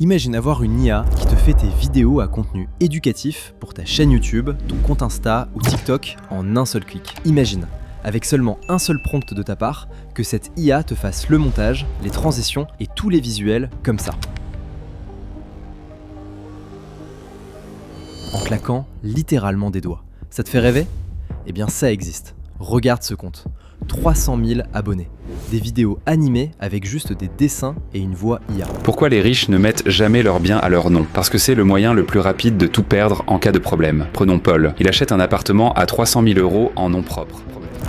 Imagine avoir une IA qui te fait tes vidéos à contenu éducatif pour ta chaîne YouTube, ton compte Insta ou TikTok en un seul clic. Imagine, avec seulement un seul prompt de ta part, que cette IA te fasse le montage, les transitions et tous les visuels comme ça. En claquant littéralement des doigts. Ça te fait rêver ? Eh bien ça existe. Regarde ce compte. 300 000 abonnés. Des vidéos animées avec juste des dessins et une voix IA. Pourquoi les riches ne mettent jamais leurs biens à leur nom ? Parce que c'est le moyen le plus rapide de tout perdre en cas de problème. Prenons Paul. Il achète un appartement à 300 000 € en nom propre.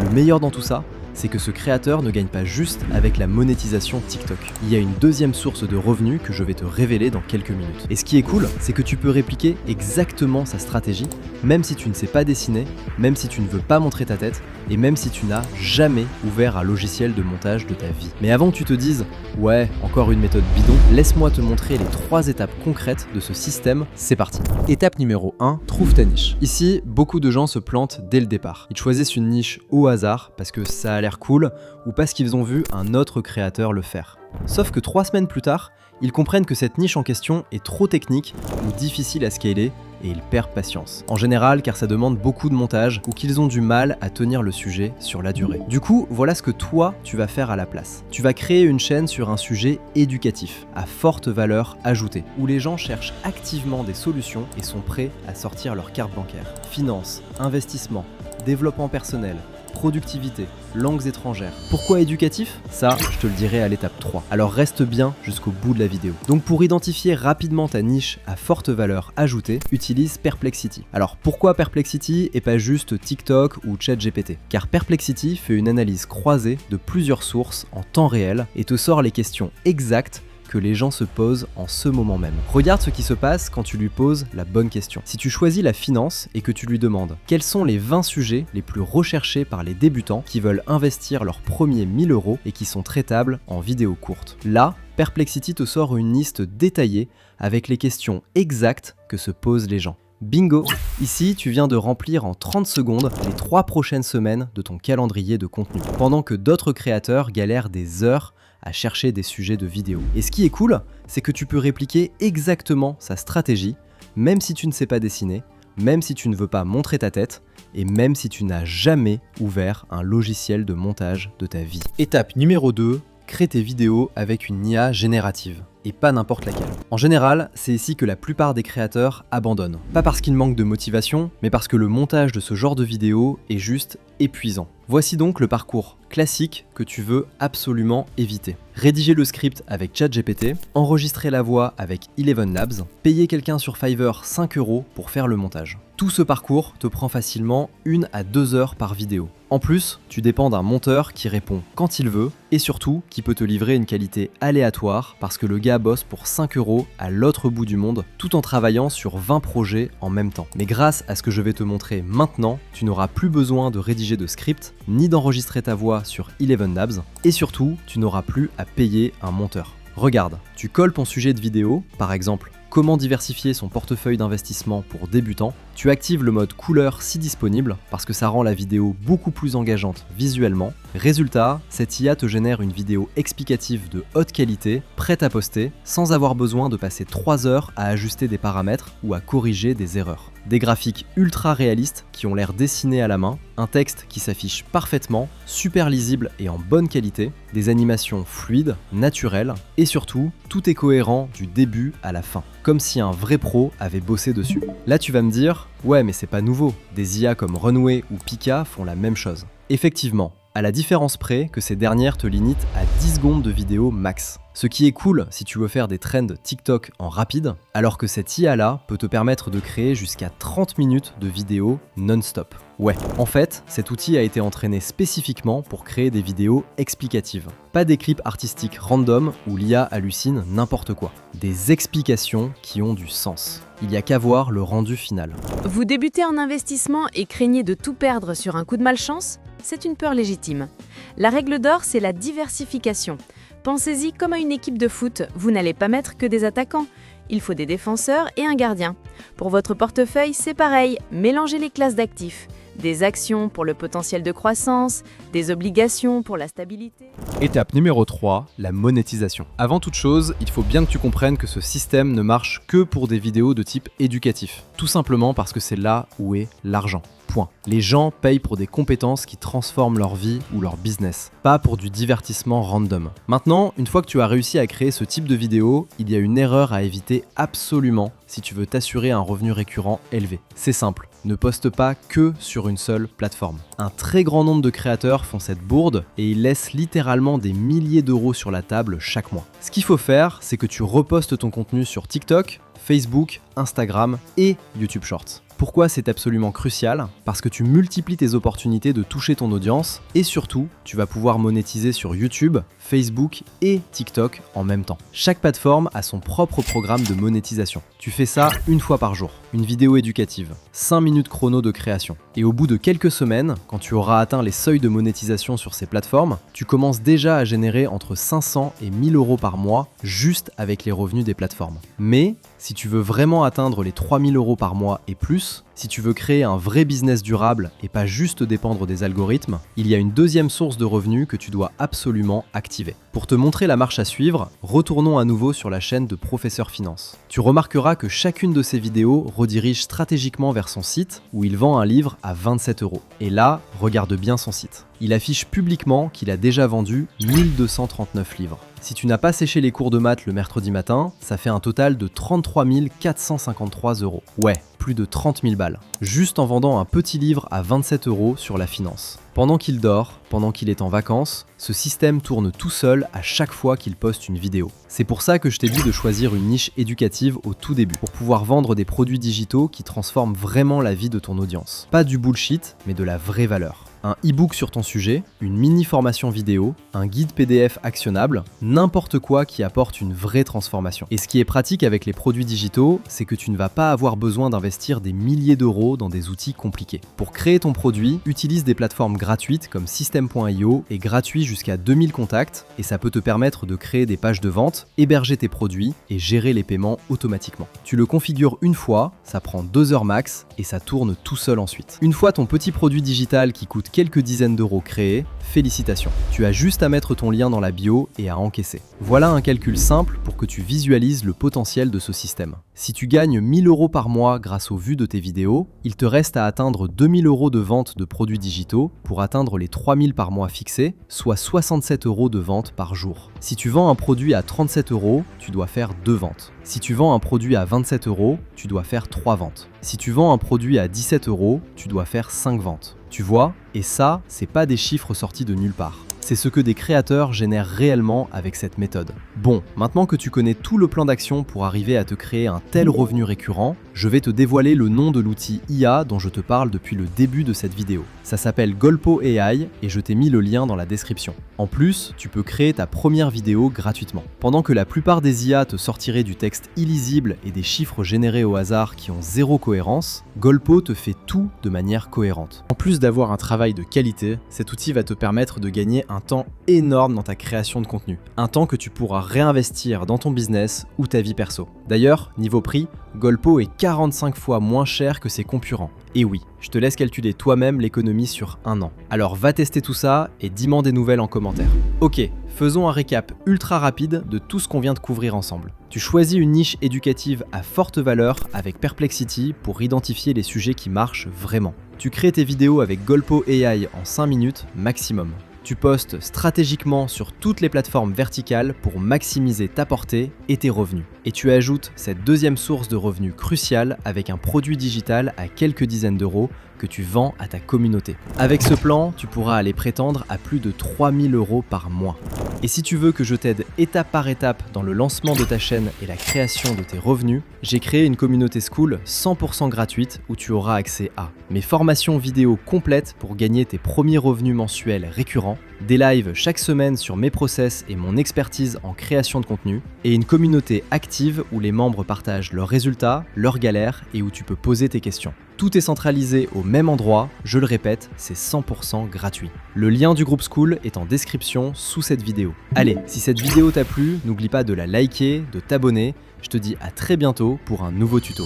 Le meilleur dans tout ça, c'est que ce créateur ne gagne pas juste avec la monétisation TikTok. Il y a une deuxième source de revenus que je vais te révéler dans quelques minutes. Et ce qui est cool, c'est que tu peux répliquer exactement sa stratégie, même si tu ne sais pas dessiner, même si tu ne veux pas montrer ta tête, et même si tu n'as jamais ouvert un logiciel de montage de ta vie. Mais avant que tu te dises « Ouais, encore une méthode bidon », laisse-moi te montrer les 3 étapes concrètes de ce système, c'est parti. Étape numéro 1, trouve ta niche. Ici, beaucoup de gens se plantent dès le départ. Ils choisissent une niche au hasard parce que ça a l'air cool ou parce qu'ils ont vu un autre créateur le faire. Sauf que 3 semaines plus tard, ils comprennent que cette niche en question est trop technique ou difficile à scaler et ils perdent patience. En général car ça demande beaucoup de montage ou qu'ils ont du mal à tenir le sujet sur la durée. Du coup, voilà ce que toi tu vas faire à la place. Tu vas créer une chaîne sur un sujet éducatif, à forte valeur ajoutée, où les gens cherchent activement des solutions et sont prêts à sortir leur carte bancaire. Finance, investissement, développement personnel, productivité, langues étrangères. Pourquoi éducatif ? Ça, je te le dirai à l'étape 3. Alors reste bien jusqu'au bout de la vidéo. Donc pour identifier rapidement ta niche à forte valeur ajoutée, utilise Perplexity. Alors pourquoi Perplexity et pas juste TikTok ou ChatGPT ? Car Perplexity fait une analyse croisée de plusieurs sources en temps réel et te sort les questions exactes que les gens se posent en ce moment même. Regarde ce qui se passe quand tu lui poses la bonne question. Si tu choisis la finance et que tu lui demandes quels sont les 20 sujets les plus recherchés par les débutants qui veulent investir leurs premiers 1000 € et qui sont traitables en vidéo courte. Là, Perplexity te sort une liste détaillée avec les questions exactes que se posent les gens. Bingo! Ici, tu viens de remplir en 30 secondes les 3 prochaines semaines de ton calendrier de contenu, pendant que d'autres créateurs galèrent des heures à chercher des sujets de vidéo. Et ce qui est cool, c'est que tu peux répliquer exactement sa stratégie, même si tu ne sais pas dessiner, même si tu ne veux pas montrer ta tête, et même si tu n'as jamais ouvert un logiciel de montage de ta vie. Étape numéro 2, crée tes vidéos avec une IA générative. Et pas n'importe laquelle. En général, c'est ici que la plupart des créateurs abandonnent. Pas parce qu'ils manquent de motivation, mais parce que le montage de ce genre de vidéo est juste épuisant. Voici donc le parcours classique que tu veux absolument éviter. Rédiger le script avec ChatGPT, enregistrer la voix avec Eleven Labs, payer quelqu'un sur Fiverr 5 € pour faire le montage. Tout ce parcours te prend facilement 1 à 2 heures par vidéo. En plus, tu dépends d'un monteur qui répond quand il veut et surtout qui peut te livrer une qualité aléatoire parce que le gars bosse pour 5 € à l'autre bout du monde tout en travaillant sur 20 projets en même temps. Mais grâce à ce que je vais te montrer maintenant, tu n'auras plus besoin de rédiger de script ni d'enregistrer ta voix sur Eleven Labs et surtout, tu n'auras plus à payer un monteur. Regarde, tu colles ton sujet de vidéo, par exemple comment diversifier son portefeuille d'investissement pour débutants, tu actives le mode couleur si disponible parce que ça rend la vidéo beaucoup plus engageante visuellement. Résultat, cette IA te génère une vidéo explicative de haute qualité, prête à poster, sans avoir besoin de passer 3 heures à ajuster des paramètres ou à corriger des erreurs. Des graphiques ultra réalistes qui ont l'air dessinés à la main, un texte qui s'affiche parfaitement, super lisible et en bonne qualité, des animations fluides, naturelles et surtout, tout est cohérent du début à la fin, comme si un vrai pro avait bossé dessus. Là tu vas me dire, ouais mais c'est pas nouveau, des IA comme Runway ou Pika font la même chose. Effectivement, à la différence près que ces dernières te limitent à 10 secondes de vidéo max. Ce qui est cool si tu veux faire des trends TikTok en rapide, alors que cette IA-là peut te permettre de créer jusqu'à 30 minutes de vidéo non-stop. Ouais, en fait, cet outil a été entraîné spécifiquement pour créer des vidéos explicatives. Pas des clips artistiques random où l'IA hallucine n'importe quoi. Des explications qui ont du sens. Il n'y a qu'à voir le rendu final. Vous débutez en investissement et craignez de tout perdre sur un coup de malchance ? C'est une peur légitime. La règle d'or, c'est la diversification. Pensez-y comme à une équipe de foot, vous n'allez pas mettre que des attaquants. Il faut des défenseurs et un gardien. Pour votre portefeuille, c'est pareil, mélangez les classes d'actifs. des actions pour le potentiel de croissance, des obligations pour la stabilité. Étape numéro 3, la monétisation. Avant toute chose, il faut bien que tu comprennes que ce système ne marche que pour des vidéos de type éducatif. Tout simplement parce que c'est là où est l'argent. Point. Les gens payent pour des compétences qui transforment leur vie ou leur business, pas pour du divertissement random. Maintenant, une fois que tu as réussi à créer ce type de vidéo, il y a une erreur à éviter absolument si tu veux t'assurer un revenu récurrent élevé. C'est simple, ne poste pas que sur une seule plateforme. Un très grand nombre de créateurs font cette bourde et ils laissent littéralement des milliers d'euros sur la table chaque mois. Ce qu'il faut faire, c'est que tu repostes ton contenu sur TikTok, Facebook, Instagram et YouTube Shorts. Pourquoi c'est absolument crucial ? Parce que tu multiplies tes opportunités de toucher ton audience et surtout, tu vas pouvoir monétiser sur YouTube, Facebook et TikTok en même temps. Chaque plateforme a son propre programme de monétisation. Tu fais ça une fois par jour, une vidéo éducative, 5 minutes chrono de création. Et au bout de quelques semaines, quand tu auras atteint les seuils de monétisation sur ces plateformes, tu commences déjà à générer entre 500 et 1000 euros par mois juste avec les revenus des plateformes. Mais si tu veux vraiment atteindre les 3000 euros par mois et plus, si tu veux créer un vrai business durable et pas juste dépendre des algorithmes, il y a une deuxième source de revenus que tu dois absolument activer. Pour te montrer la marche à suivre, retournons à nouveau sur la chaîne de Professeur Finance. Tu remarqueras que chacune de ces vidéos redirige stratégiquement vers son site où il vend un livre à 27 euros. Et là, regarde bien son site. Il affiche publiquement qu'il a déjà vendu 1239 livres. Si tu n'as pas séché les cours de maths le mercredi matin, ça fait un total de 33 453 euros. Ouais, plus de 30 000 balles. Juste en vendant un petit livre à 27 euros sur la finance. Pendant qu'il dort, pendant qu'il est en vacances, ce système tourne tout seul à chaque fois qu'il poste une vidéo. C'est pour ça que je t'ai dit de choisir une niche éducative au tout début, pour pouvoir vendre des produits digitaux qui transforment vraiment la vie de ton audience. Pas du bullshit, mais de la vraie valeur. Un e-book sur ton sujet, une mini-formation vidéo, un guide PDF actionnable, n'importe quoi qui apporte une vraie transformation. Et ce qui est pratique avec les produits digitaux, c'est que tu ne vas pas avoir besoin d'investir des milliers d'euros dans des outils compliqués. Pour créer ton produit, utilise des plateformes gratuites comme System.io et gratuit jusqu'à 2000 contacts et ça peut te permettre de créer des pages de vente, héberger tes produits et gérer les paiements automatiquement. Tu le configures une fois, ça prend 2 heures max et ça tourne tout seul ensuite. Une fois ton petit produit digital qui coûte quelques dizaines d'euros créés, félicitations. Tu as juste à mettre ton lien dans la bio et à encaisser. Voilà un calcul simple pour que tu visualises le potentiel de ce système. Si tu gagnes 1000 euros par mois grâce aux vues de tes vidéos, il te reste à atteindre 2000 euros de vente de produits digitaux pour atteindre les 3000 par mois fixés, soit 67 euros de vente par jour. Si tu vends un produit à 37 euros, tu dois faire 2 ventes. Si tu vends un produit à 27 euros, tu dois faire 3 ventes. Si tu vends un produit à 17 euros, tu dois faire 5 ventes. Tu vois, et ça, c'est pas des chiffres sortis de nulle part. C'est ce que des créateurs génèrent réellement avec cette méthode. Bon, maintenant que tu connais tout le plan d'action pour arriver à te créer un tel revenu récurrent, je vais te dévoiler le nom de l'outil IA dont je te parle depuis le début de cette vidéo. Ça s'appelle Golpo AI et je t'ai mis le lien dans la description. En plus, tu peux créer ta première vidéo gratuitement. Pendant que la plupart des IA te sortiraient du texte illisible et des chiffres générés au hasard qui ont zéro cohérence, Golpo te fait tout de manière cohérente. En plus d'avoir un travail de qualité, cet outil va te permettre de gagner un temps énorme dans ta création de contenu. Un temps que tu pourras réinvestir dans ton business ou ta vie perso. D'ailleurs, niveau prix, Golpo est 45 fois moins cher que ses concurrents. Et oui, je te laisse calculer toi-même l'économie sur un an. Alors va tester tout ça et dis-moi des nouvelles en commentaire. Ok, faisons un récap ultra rapide de tout ce qu'on vient de couvrir ensemble. Tu choisis une niche éducative à forte valeur avec Perplexity pour identifier les sujets qui marchent vraiment. Tu crées tes vidéos avec Golpo AI en 5 minutes maximum. Tu postes stratégiquement sur toutes les plateformes verticales pour maximiser ta portée et tes revenus. Et tu ajoutes cette deuxième source de revenus cruciale avec un produit digital à quelques dizaines d'euros que tu vends à ta communauté. Avec ce plan, tu pourras aller prétendre à plus de 3000 euros par mois. Et si tu veux que je t'aide étape par étape dans le lancement de ta chaîne et la création de tes revenus, j'ai créé une communauté Skool 100% gratuite où tu auras accès à mes formations vidéo complètes pour gagner tes premiers revenus mensuels récurrents, des lives chaque semaine sur mes process et mon expertise en création de contenu, et une communauté active où les membres partagent leurs résultats, leurs galères et où tu peux poser tes questions. Tout est centralisé au même endroit, je le répète, c'est 100% gratuit. Le lien du groupe Skool est en description sous cette vidéo. Allez, si cette vidéo t'a plu, n'oublie pas de la liker, de t'abonner. Je te dis à très bientôt pour un nouveau tuto.